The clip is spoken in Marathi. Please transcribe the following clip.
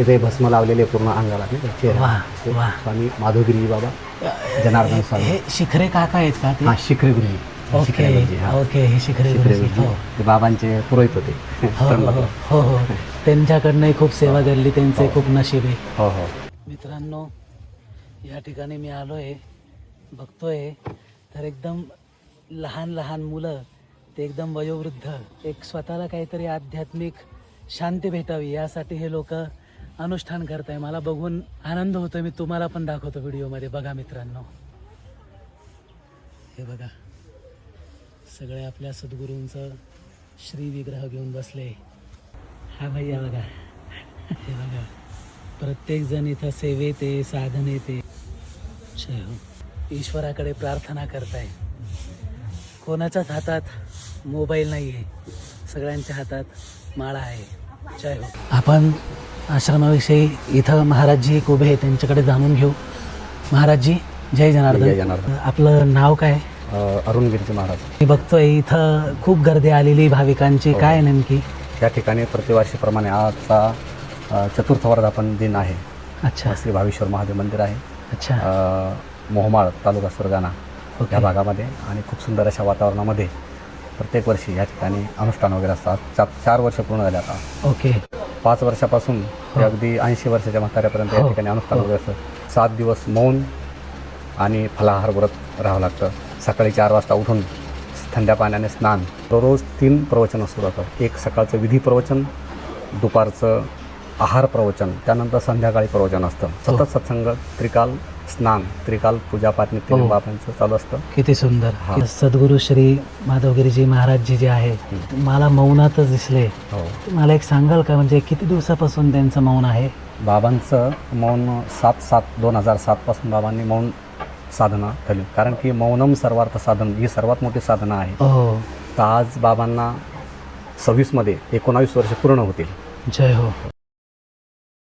तिथे भस्म लावलेले पूर्ण अंगाला नाही का, चेहऱ्याला. वाह, ते वाह. स्वामी माधवगिरी बाबा जनार्दन स्वामी. हे शिखरे काका आहेत का ते? हा शिखरे गुरुजी. ओके शिखरे गुरुजी, हा. ओके, हे शिखरे शिखरे गुरुजी. गुरुजी हो ते बाबांचे पुरोहित होते. हो हो हो हो त्यांच्याकडनं खूप सेवा घडली, त्यांचे हो. खूप नशीब आहे. हो हो. मित्रांनो, या ठिकाणी मी आलो आहे, बघतोय तर एकदम लहान लहान मुलं ते एकदम वयोवृद्ध एक स्वतःला काहीतरी आध्यात्मिक शांती भेटावी यासाठी हे लोक अनुष्ठान करत आहे. मला बघून आनंद होतो. मी तुम्हाला पण दाखवतो व्हिडिओमध्ये. बघा मित्रांनो, हे बघा सगळे आपल्या सद्गुरूंचं श्री विग्रह घेऊन बसले. हा भैया बघा, हे बघा प्रत्येक जण इथं सेवेत आहे, साधनेत आहे. जय हो. ईश्वराकडे प्रार्थना करताय. कोणाच्याच हातात मोबाईल नाही आहे, सगळ्यांच्या हातात माळा आहे. जय हो. आपण आश्रमाविषयी इथं महाराजजी एक उभे आहे, त्यांच्याकडे जाणून घेऊ. महाराजजी जय जय जनार्दन. जनार्दन. आपलं नाव काय? अरुण गिरजी महाराज. मी बघतोय इथं खूप गर्दी आलेली भाविकांची. काय आहे नेमकी? या ठिकाणी प्रतिवर्षीप्रमाणे आजचा चतुर्थ वर्धापन दिन आहे. अच्छा श्री भावेश्वर महादेव मंदिर आहे अच्छा. मोहमाळ तालुका सुरगाणा ओके. या भागामध्ये. आणि खूप सुंदर अशा वातावरणामध्ये प्रत्येक वर्षी या ठिकाणी अनुष्ठान वगैरे असतात. 4 वर्ष पूर्ण झाले आता. ओके 5 वर्षापासून ते अगदी 80 वर्षाच्या म्हाताऱ्यापर्यंत या हो. ठिकाणी अनुष्ठान वगैरे असतं. 7 दिवस मौन आणि फलाहार व्रत राहावं लागतं. सकाळी 4 वाजता उठून थंड्या पाण्याने स्नान. दररोज 3 प्रवचनं सुरू होतात. एक सकाळचं विधी प्रवचन, दुपारचं आहार प्रवचन, त्यानंतर संध्याकाळी प्रवचन असतं. सतत सत्संग, त्रिकाल स्नान, त्रिकाल पूजापाठ नित्य हो. बाबांचं चालू असतं. किती सुंदर. हा. सद्गुरू श्री माधवगिरीजी महाराजजी जे आहे मला मौनातच दिसले. हो. मला एक सांगाल का, म्हणजे किती दिवसापासून त्यांचं मौन आहे? बाबांचं मौन 7/7/2007 पासून बाबांनी मौन साधना ठेवली. कारण की मौनम सर्वार्थ साधन ही सर्वात मोठी साधना आहे. हो तर आज बाबांना 26 मध्ये 19 वर्ष पूर्ण होतील. जय हो.